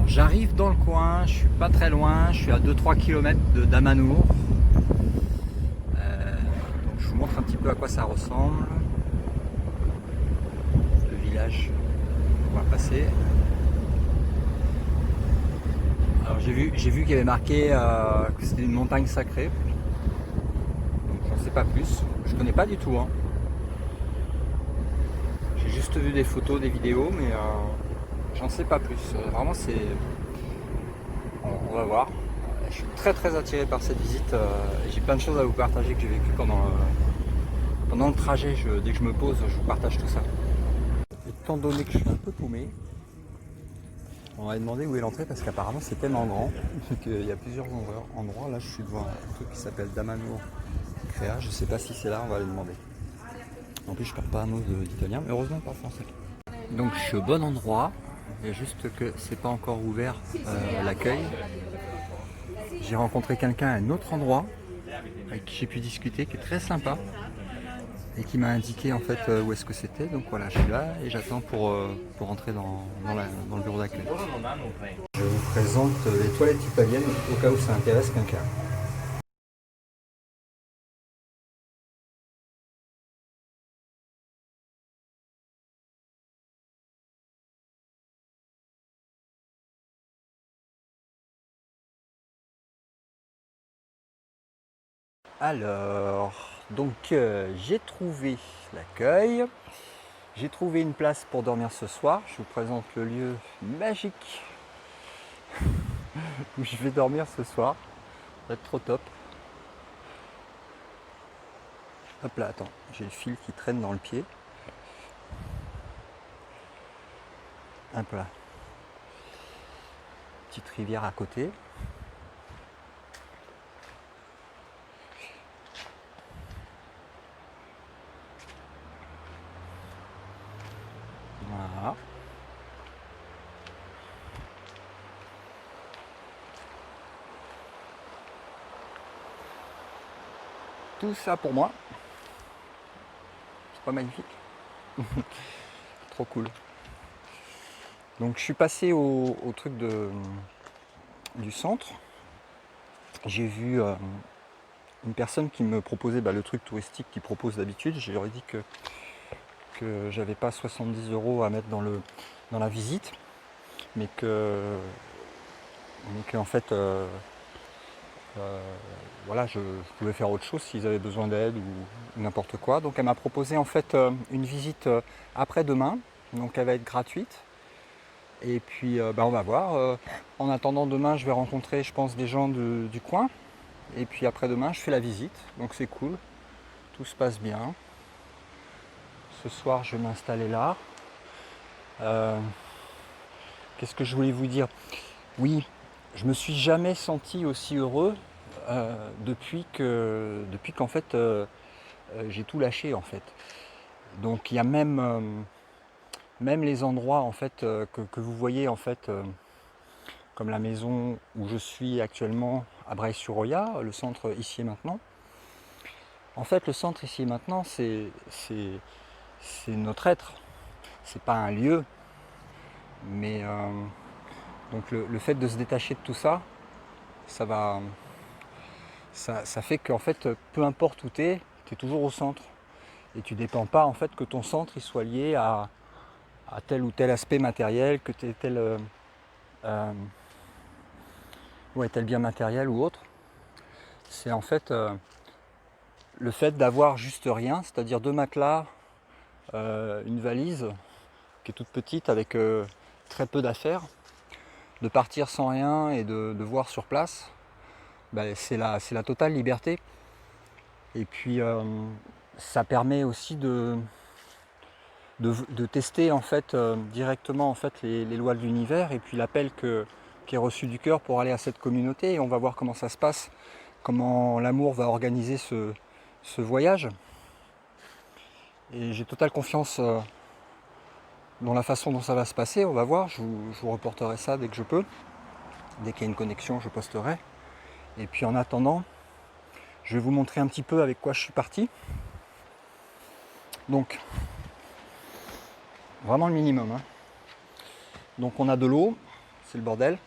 J'arrive dans le coin, je suis pas très loin, je suis à 2-3 km de Damanhur. Donc je vous montre un petit peu à quoi ça ressemble. Le village qu'on va passer. Alors j'ai vu qu'il y avait marqué que c'était une montagne sacrée. Donc j'en sais pas plus. Je connais pas du tout. Hein. J'ai juste vu des photos, des vidéos, mais j'en sais pas plus. Vraiment c'est... On va voir. Je suis très attiré par cette visite. J'ai plein de choses à vous partager que j'ai vécu pendant le trajet. Dès que je me pose, je vous partage tout ça. Étant donné que je suis un peu paumé, on va demander où est l'entrée parce qu'apparemment c'est tellement grand qu'il y a plusieurs endroits. Là je suis devant un truc qui s'appelle Damanhur Créa. Je sais pas si c'est là, on va aller demander. En plus je parle pas un mot d'italien, mais heureusement pas français. Donc je suis au bon endroit. Il y a juste que c'est pas encore ouvert l'accueil. J'ai rencontré quelqu'un à un autre endroit avec qui j'ai pu discuter, qui est très sympa et qui m'a indiqué en fait où est-ce que c'était. Donc voilà, je suis là et j'attends pour rentrer dans le bureau d'accueil. Je vous présente les toilettes italiennes au cas où ça intéresse quelqu'un. Alors, donc j'ai trouvé l'accueil, j'ai trouvé une place pour dormir ce soir. Je vous présente le lieu magique où je vais dormir ce soir. Ça va être trop top. Hop là, attends, j'ai le fil qui traîne dans le pied. Hop là. Petite rivière à côté. Voilà. Tout ça pour moi. C'est pas magnifique? Trop cool. Donc je suis passé au truc du centre. J'ai vu une personne qui me proposait le truc touristique qu'il propose d'habitude. Je leur ai dit que j'avais pas 70 € à mettre dans la visite, mais que en fait voilà, je pouvais faire autre chose s'ils avaient besoin d'aide ou n'importe quoi. Donc elle m'a proposé en fait une visite après-demain, donc elle va être gratuite. Et puis on va voir. En attendant demain, je vais rencontrer, je pense, des gens du coin. Et puis après-demain, je fais la visite. Donc c'est cool. Tout se passe bien. Ce soir, je vais m'installer là. Qu'est-ce que je voulais vous dire? Oui, je me suis jamais senti aussi heureux depuis qu'en fait j'ai tout lâché en fait. Donc il y a même les endroits en fait que vous voyez en fait comme la maison où je suis actuellement à Breil-sur-Roya, le centre ici et maintenant. En fait, le centre ici et maintenant, c'est notre être. C'est pas un lieu, mais donc le fait de se détacher de tout ça, ça fait qu'en fait, peu importe où tu es toujours au centre. Et tu ne dépends pas en fait que ton centre il soit lié à tel ou tel aspect matériel, que tu aies tel bien matériel ou autre. C'est en fait le fait d'avoir juste rien, c'est-à-dire 2 matelas, une valise qui est toute petite avec très peu d'affaires, de partir sans rien et de voir sur place, c'est la totale liberté. Et puis ça permet aussi de tester en fait directement en fait les lois de l'univers et puis l'appel qui est reçu du cœur pour aller à cette communauté. Et on va voir comment ça se passe, comment l'amour va organiser ce voyage. Et j'ai totale confiance dans la façon dont ça va se passer. On va voir, je vous reporterai ça dès que je peux. Dès qu'il y a une connexion, je posterai. Et puis en attendant, je vais vous montrer un petit peu avec quoi je suis parti. Donc, vraiment le minimum. Hein. Donc on a de l'eau, c'est le bordel.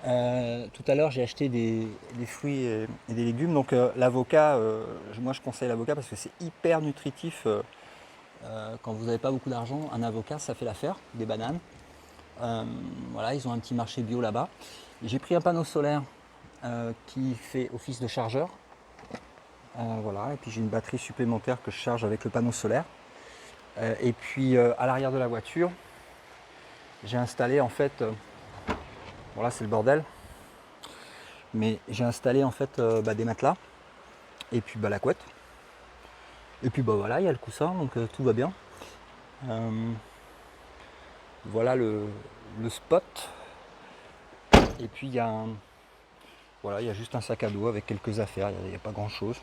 Tout à l'heure j'ai acheté des fruits et des légumes, donc l'avocat, moi je conseille l'avocat parce que c'est hyper nutritif. Quand vous n'avez pas beaucoup d'argent, un avocat ça fait l'affaire, des bananes. Voilà, ils ont un petit marché bio là-bas. J'ai pris un panneau solaire qui fait office de chargeur. Voilà, et puis j'ai une batterie supplémentaire que je charge avec le panneau solaire. Et puis à l'arrière de la voiture, j'ai installé en fait, bon là c'est le bordel, mais j'ai installé en fait des matelas et puis la couette. Et puis voilà, il y a le coussin, donc tout va bien. Voilà le spot. Et puis il y a voilà, il y a juste un sac à dos avec quelques affaires, il n'y a pas grand chose.